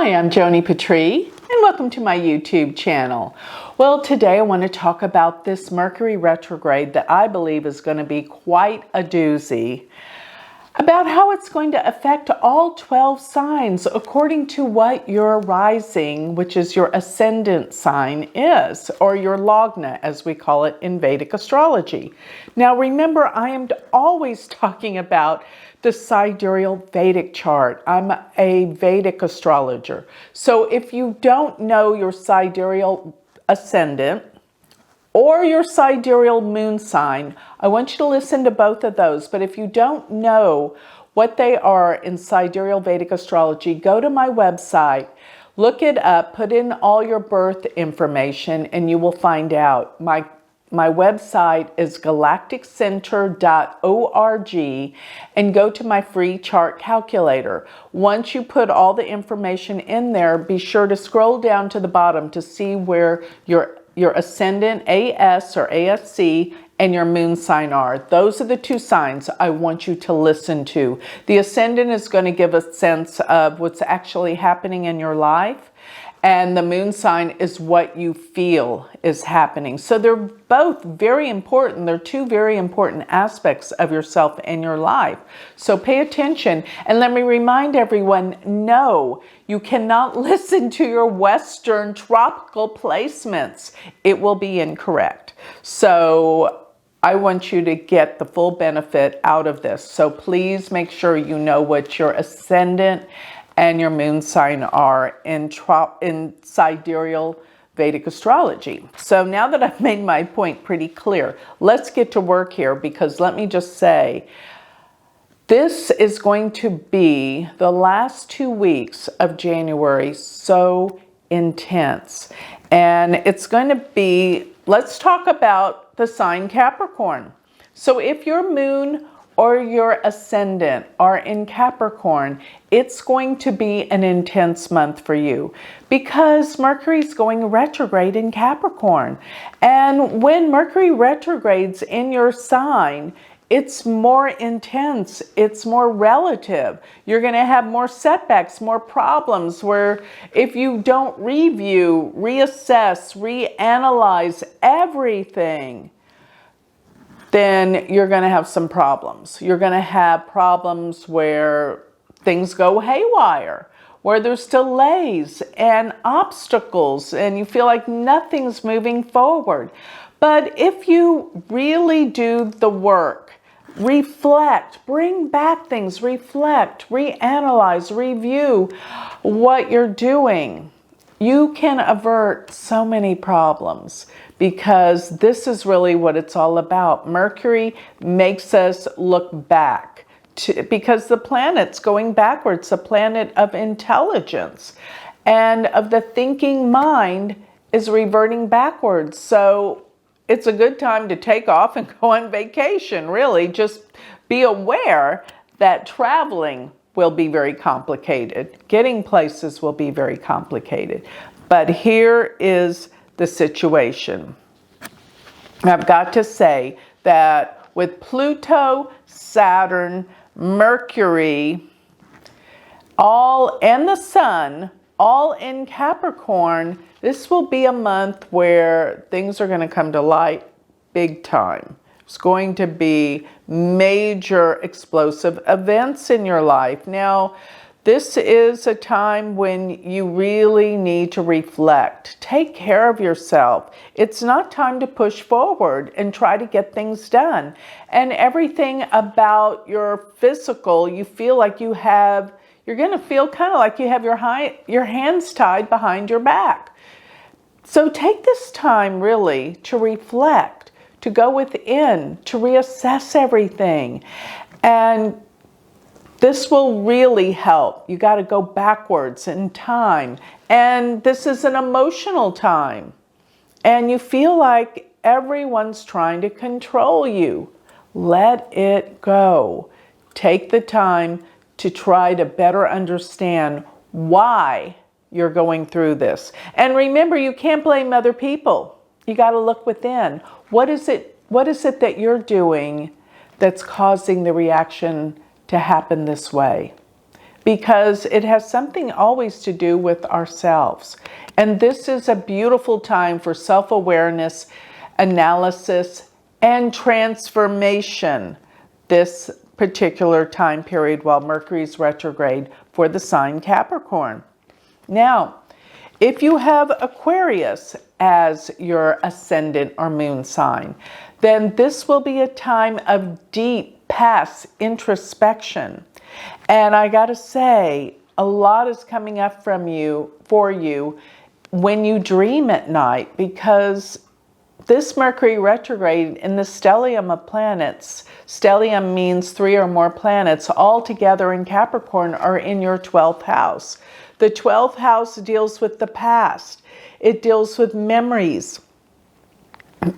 Hi, I'm Joni Patry, and welcome to my YouTube channel. Well, today I want to talk about this Mercury retrograde that I believe is going to be quite a doozy, about how it's going to affect all 12 signs according to what your rising, which is your ascendant sign, is, or your lagna, as we call it in Vedic astrology. Now, remember, I am always talking about the sidereal Vedic chart. I'm a Vedic astrologer. So if you don't know your sidereal ascendant or your sidereal moon sign, I want you to listen to both of those. But if you don't know what they are in sidereal Vedic astrology, go to my website, look it up, put in all your birth information, and you will find out. My website is galacticcenter.org, and go to my free chart calculator. Once you put all the information in there, be sure to scroll down to the bottom to see where your ascendant AS or ASC and your moon sign are. Those are the two signs I want you to listen to. The ascendant is going to give a sense of what's actually happening in your life, and the moon sign is what you feel is happening. So they're both very important. They're two very important aspects of yourself and your life. So pay attention. And let me remind everyone, no, you cannot listen to your Western tropical placements. It will be incorrect. So I want you to get the full benefit out of this. So please make sure you know what your ascendant and your moon sign are in sidereal Vedic astrology. So now that I've made my point pretty clear, let's get to work here, because let me just say, this is going to be the last 2 weeks of January so intense. And it's going to be, let's talk about the sign Capricorn. So if your moon or your ascendant are in Capricorn, it's going to be an intense month for you because Mercury's going retrograde in Capricorn. And when Mercury retrogrades in your sign, it's more intense, it's more relative. You're going to have more setbacks, more problems, where if you don't review, reassess, reanalyze everything, then you're going to have some problems. You're going to have problems where things go haywire, where there's delays and obstacles, and you feel like nothing's moving forward. But if you really do the work, reflect, bring back things, reflect, reanalyze, review what you're doing, you can avert so many problems, because this is really what it's all about. Mercury makes us look back because the planet's going backwards, the planet of intelligence and of the thinking mind is reverting backwards. So it's a good time to take off and go on vacation, really. Just be aware that traveling will be very complicated. Getting places will be very complicated. But here is the situation. I've got to say that with Pluto, Saturn, Mercury, and the Sun, all in Capricorn, this will be a month where things are going to come to light big time. It's going to be major explosive events in your life. Now, this is a time when you really need to reflect. Take care of yourself. It's not time to push forward and try to get things done. And everything about your physical, you feel like you're going to feel kind of like you have your hands tied behind your back. So take this time really to reflect, to go within, to reassess everything. And this will really help. You got to go backwards in time. And this is an emotional time. And you feel like everyone's trying to control you. Let it go. Take the time to try to better understand why you're going through this. And remember, you can't blame other people. You got to look within. What is it that you're doing that's causing the reaction to happen this way? because it has something always to do with ourselves. And this is a beautiful time for self-awareness, analysis, and transformation. This particular time period while Mercury's retrograde for the sign Capricorn. Now, if you have Aquarius as your ascendant or moon sign, then this will be a time of deep past introspection. And I gotta say, a lot is coming up for you when you dream at night, because this Mercury retrograde in the stellium of planets, stellium means 3 or more planets, all together in Capricorn are in your 12th house. The 12th house deals with the past. It deals with memories.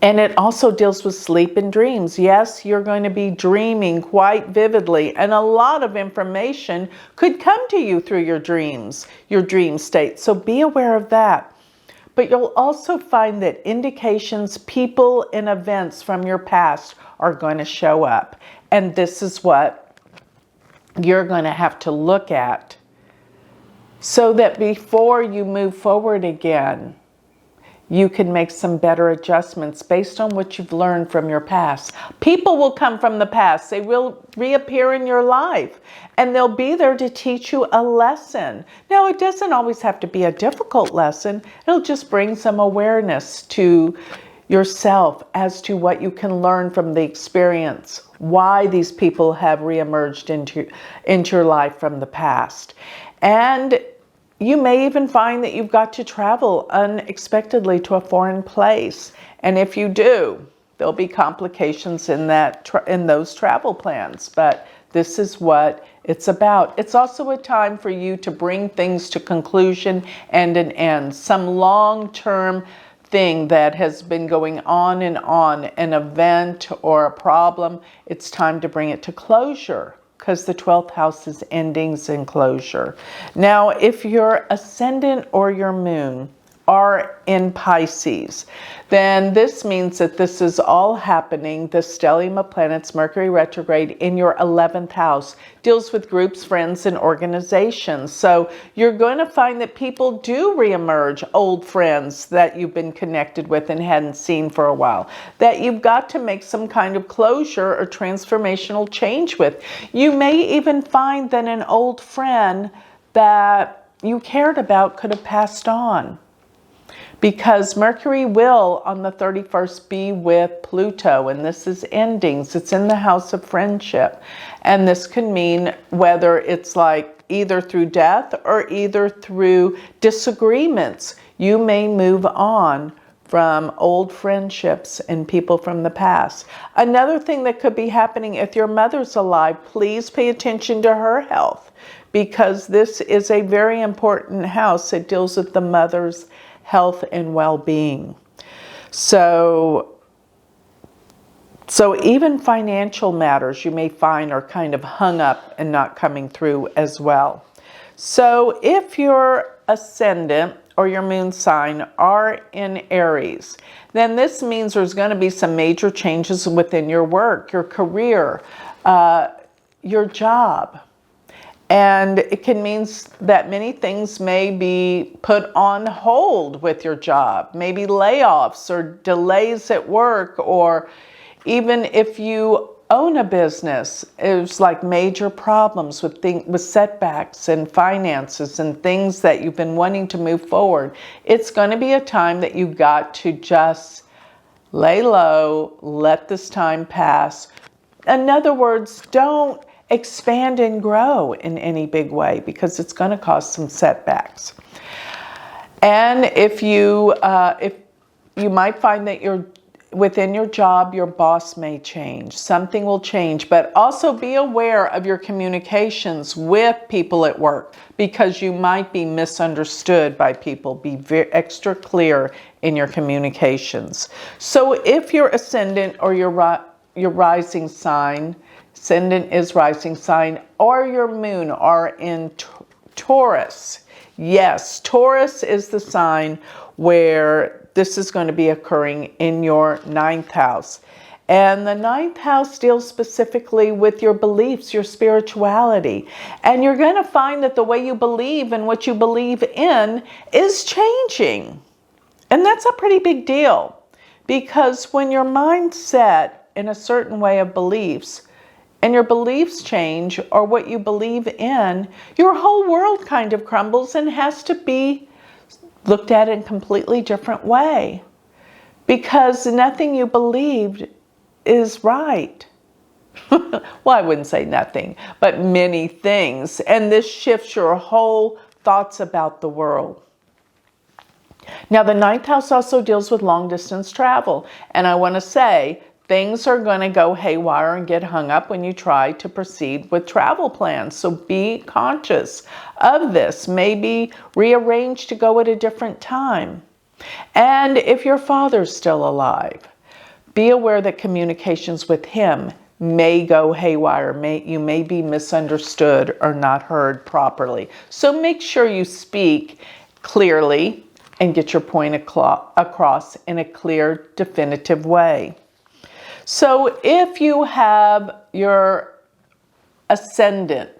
And it also deals with sleep and dreams. Yes, you're going to be dreaming quite vividly, and a lot of information could come to you through your dreams, your dream state. So be aware of that. But you'll also find that indications, people, and events from your past are going to show up. And this is what you're going to have to look at so that before you move forward again, you can make some better adjustments based on what you've learned from your past. People will come from the past. They will reappear in your life, and they'll be there to teach you a lesson. Now, it doesn't always have to be a difficult lesson. It'll just bring some awareness to yourself as to what you can learn from the experience, why these people have reemerged into your life from the past. And you may even find that you've got to travel unexpectedly to a foreign place. And if you do, there'll be complications in those travel plans. But this is what it's about. It's also a time for you to bring things to conclusion and an end. Some long-term thing that has been going on, an event or a problem, it's time to bring it to closure, because the 12th house is endings and closure. Now, if your ascendant or your moon are in Pisces, then this means that this is all happening. The stellium of planets, Mercury retrograde, in your 11th house deals with groups, friends, and organizations. So you're going to find that people do reemerge, old friends that you've been connected with and hadn't seen for a while, that you've got to make some kind of closure or transformational change with. You may even find that an old friend that you cared about could have passed on, because Mercury will, on the 31st, be with Pluto, and this is endings. It's in the house of friendship. And this can mean whether it's like either through death or either through disagreements. You may move on from old friendships and people from the past. Another thing that could be happening, if your mother's alive, please pay attention to her health, because this is a very important house. It deals with the mother's health and well-being. So even financial matters you may find are kind of hung up and not coming through as well. So if your ascendant or your moon sign are in Aries, then this means there's going to be some major changes within your work, your career, your job. And it can mean that many things may be put on hold with your job, maybe layoffs or delays at work, or even if you own a business, it's like major problems with setbacks and finances and things that you've been wanting to move forward. It's going to be a time that you've got to just lay low, let this time pass. In other words, don't expand and grow in any big way, because it's going to cause some setbacks. And if you might find that within your job, your boss may change. Something will change, but also be aware of your communications with people at work, because you might be misunderstood by people. Be very extra clear in your communications. So if your ascendant or your rising sign, ascendant is rising sign, or your moon are in Taurus. Yes, Taurus is the sign where this is going to be occurring in your 9th house. And the ninth house deals specifically with your beliefs, your spirituality. And you're going to find that the way you believe and what you believe in is changing. And that's a pretty big deal, because when your mind's set in a certain way of beliefs and your beliefs change, or what you believe in, your whole world kind of crumbles and has to be looked at in a completely different way, because nothing you believed is right. Well, I wouldn't say nothing, but many things. And this shifts your whole thoughts about the world. Now, the ninth house also deals with long distance travel. And I want to say, things are going to go haywire and get hung up when you try to proceed with travel plans. So be conscious of this. Maybe rearrange to go at a different time. And if your father's still alive, be aware that communications with him may go haywire. You may be misunderstood or not heard properly. So make sure you speak clearly and get your point across in a clear, definitive way. So if you have your ascendant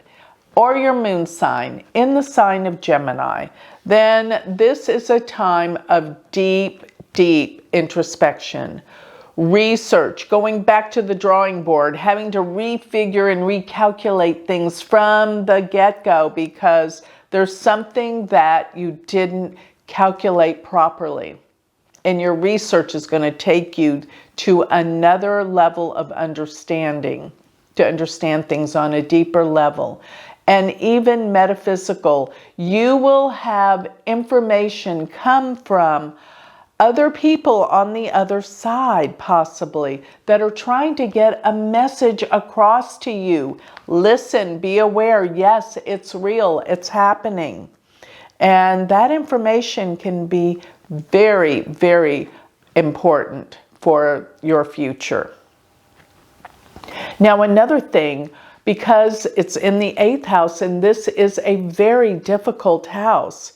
or your moon sign in the sign of Gemini, then this is a time of deep, deep introspection, research, going back to the drawing board, having to refigure and recalculate things from the get-go, because there's something that you didn't calculate properly. And your research is going to take you to another level of understanding, to understand things on a deeper level. And even metaphysical, you will have information come from other people on the other side, possibly, that are trying to get a message across to you. Listen, be aware, yes, it's real, it's happening. And that information can be very, very important for your future. Now, another thing, because it's in the 8th house, and this is a very difficult house,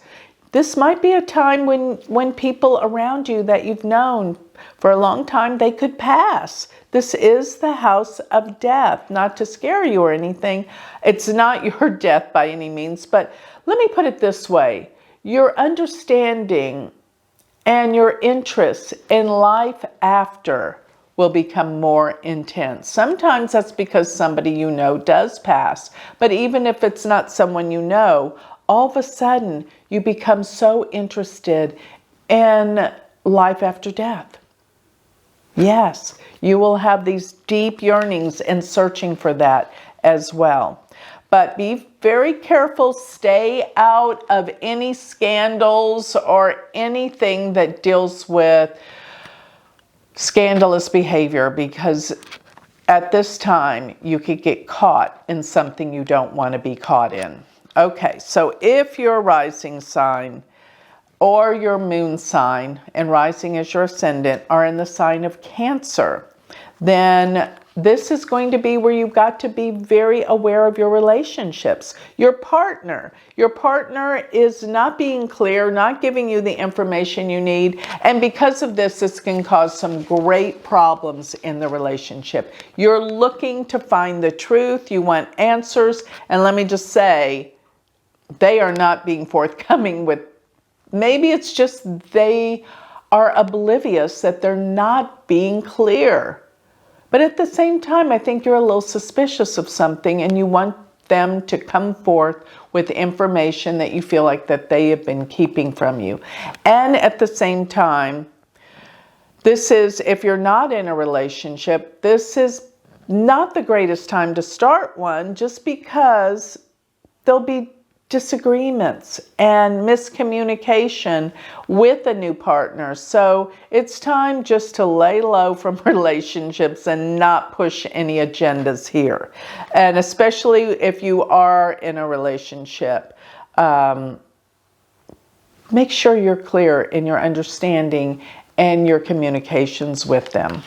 this might be a time when people around you that you've known for a long time, they could pass. This is the house of death. Not to scare you or anything. It's not your death by any means, but let me put it this way. Your understanding and your interest in life after will become more intense. Sometimes that's because somebody you know does pass. But even if it's not someone you know, all of a sudden you become so interested in life after death. Yes, you will have these deep yearnings and searching for that as well. But be very careful, stay out of any scandals or anything that deals with scandalous behavior, because at this time you could get caught in something you don't want to be caught in. Okay, so if your rising sign or your moon sign, and rising as your ascendant, are in the sign of Cancer, then this is going to be where you've got to be very aware of your relationships. Your partner is not being clear, not giving you the information you need. And because of this, this can cause some great problems in the relationship. You're looking to find the truth. You want answers. And let me just say, they are not being forthcoming with, maybe it's just they are oblivious that they're not being clear. But at the same time, I think you're a little suspicious of something and you want them to come forth with information that you feel like that they have been keeping from you. And at the same time, this is, if you're not in a relationship, this is not the greatest time to start one, just because there'll be disagreements and miscommunication with a new partner. So it's time just to lay low from relationships and not push any agendas here. And especially if you are in a relationship, make sure you're clear in your understanding and your communications with them.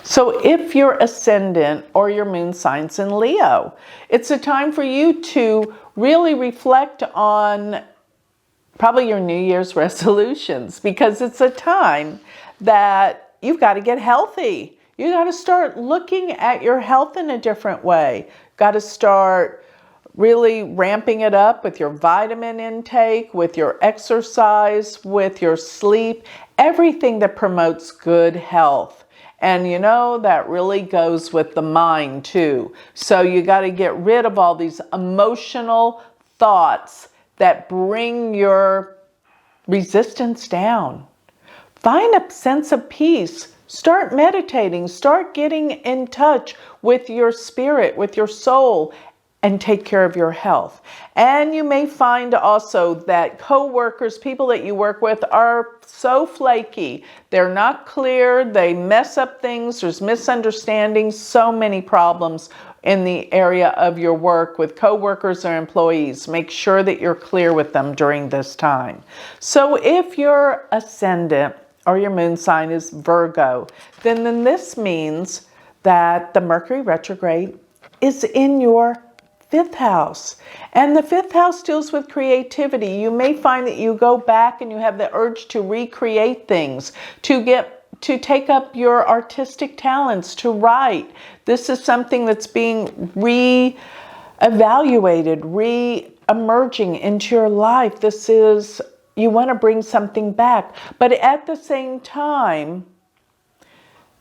So if your ascendant or your moon sign's in Leo, it's a time for you to really reflect on probably your New Year's resolutions, because it's a time that you've got to get healthy. You got to start looking at your health in a different way. Got to start really ramping it up with your vitamin intake, with your exercise, with your sleep, everything that promotes good health. And you know, that really goes with the mind too. So you got to get rid of all these emotional thoughts that bring your resistance down. Find a sense of peace. Start meditating. Start getting in touch with your spirit, with your soul, and take care of your health. And you may find also that co-workers, people that you work with, are so flaky. They're not clear. They mess up things. There's misunderstandings, so many problems in the area of your work with co-workers or employees. Make sure that you're clear with them during this time. So if your ascendant or your moon sign is Virgo, then this means that the Mercury retrograde is in your 5th house. And the 5th house deals with creativity. You may find that you go back and you have the urge to recreate things, to take up your artistic talents, to write. This is something that's being re-evaluated, re-emerging into your life. This is, you want to bring something back. But at the same time,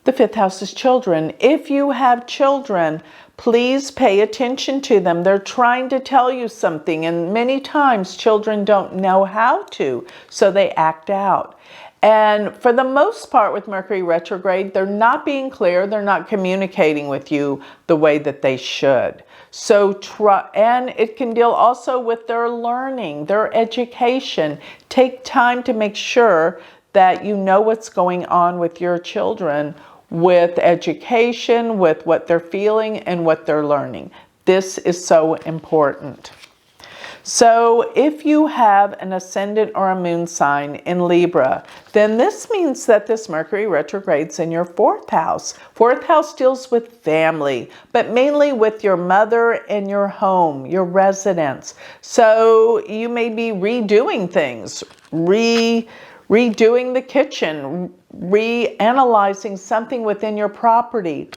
the 5th house is children. If you have children, please pay attention to them. They're trying to tell you something, and many times children don't know how to, so they act out. And for the most part with Mercury retrograde, they're not being clear. They're not communicating with you the way that they should. So and it can deal also with their learning, their education. Take time to make sure that you know what's going on with your children, with education, with what they're feeling and what they're learning. This is so important. So if you have an ascendant or a moon sign in Libra, then this means that this Mercury retrograde's in your 4th house. 4th house deals with family, but mainly with your mother and your home, your residence. So you may be redoing things, redoing the kitchen, reanalyzing something within your property,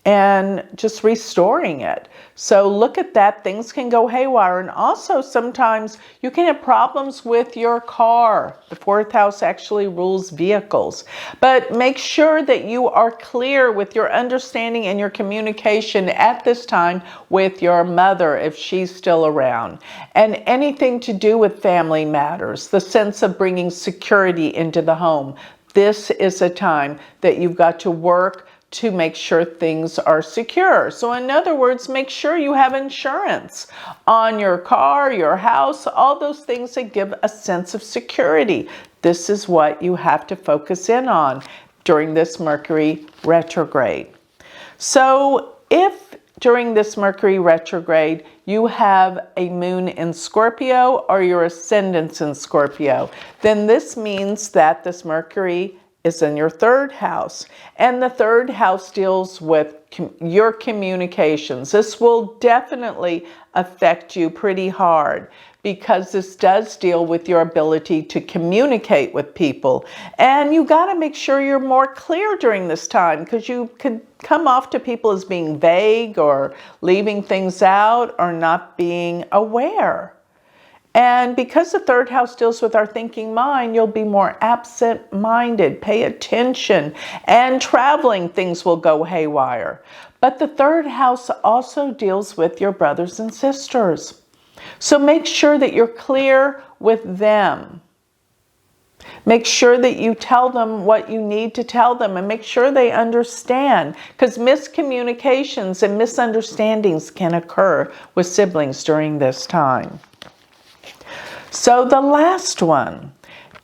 and just restoring it. So look at that. Things can go haywire. And also sometimes you can have problems with your car. The 4th house actually rules vehicles. But make sure that you are clear with your understanding and your communication at this time with your mother if she's still around. And anything to do with family matters, the sense of bringing security into the home. This is a time that you've got to work to make sure things are secure. So in other words, make sure you have insurance on your car, your house, all those things that give a sense of security. This is what you have to focus in on during this Mercury retrograde. So if during this Mercury retrograde you have a moon in Scorpio or your ascendant's in Scorpio, then this means that this Mercury is in your 3rd house. And the 3rd house deals with your communications. This will definitely affect you pretty hard because this does deal with your ability to communicate with people. And you got to make sure you're more clear during this time because you could come off to people as being vague or leaving things out or not being aware. And because the 3rd house deals with our thinking mind, you'll be more absent-minded, pay attention, and traveling things will go haywire. But the 3rd house also deals with your brothers and sisters. So make sure that you're clear with them. Make sure that you tell them what you need to tell them and make sure they understand, because miscommunications and misunderstandings can occur with siblings during this time. So the last one,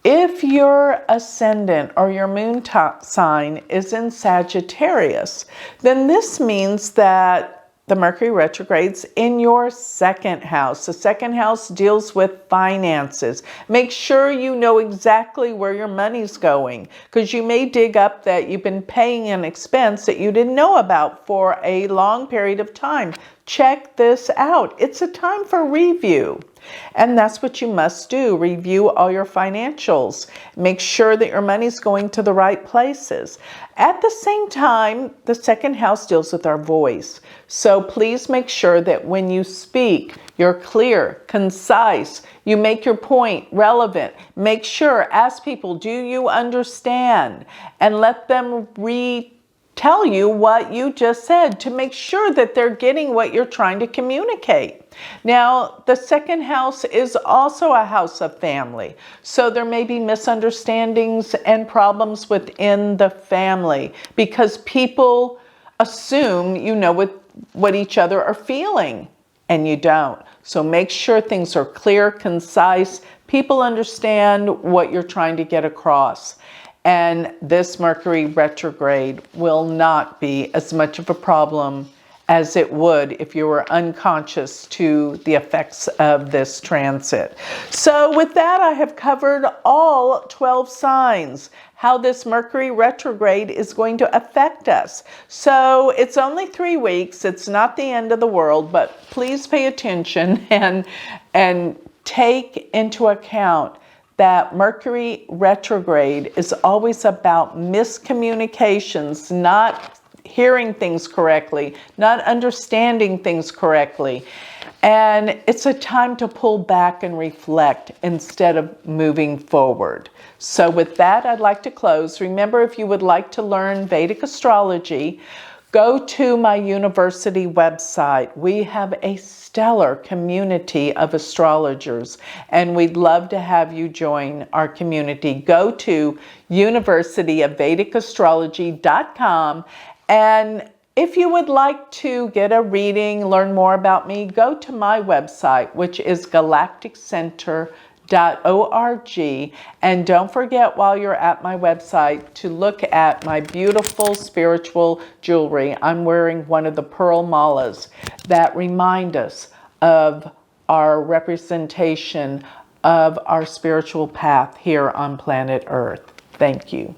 if your ascendant or your moon sign is in Sagittarius, then this means that the Mercury retrograde's in your 2nd house. The 2nd house deals with finances. Make sure you know exactly where your money's going, because you may dig up that you've been paying an expense that you didn't know about for a long period of time. check this out. It's a time for review. And that's what you must do. Review all your financials. Make sure that your money's going to the right places. At the same time, the second house deals with our voice. So please make sure that when you speak, you're clear, concise, you make your point relevant. Make sure, ask people, do you understand? And let them tell you what you just said to make sure that they're getting what you're trying to communicate. Now, the second house is also a house of family. So there may be misunderstandings and problems within the family because people assume you know what each other are feeling, and you don't. So make sure things are clear, concise. People understand what you're trying to get across. And this Mercury retrograde will not be as much of a problem as it would if you were unconscious to the effects of this transit. So with that, I have covered all 12 signs, how this Mercury retrograde is going to affect us. So it's only 3 weeks. It's not the end of the world, but please pay attention and take into account that Mercury retrograde is always about miscommunications, not hearing things correctly, not understanding things correctly. And it's a time to pull back and reflect instead of moving forward. So with that, I'd like to close. Remember, if you would like to learn Vedic astrology, go to my university website. We have a stellar community of astrologers, and we'd love to have you join our community. Go to universityofvedicastrology.com, and if you would like to get a reading, learn more about me, go to my website, which is galacticcenter.org. And don't forget, while you're at my website, to look at my beautiful spiritual jewelry. I'm wearing one of the pearl malas that remind us of our representation of our spiritual path here on planet Earth. Thank you.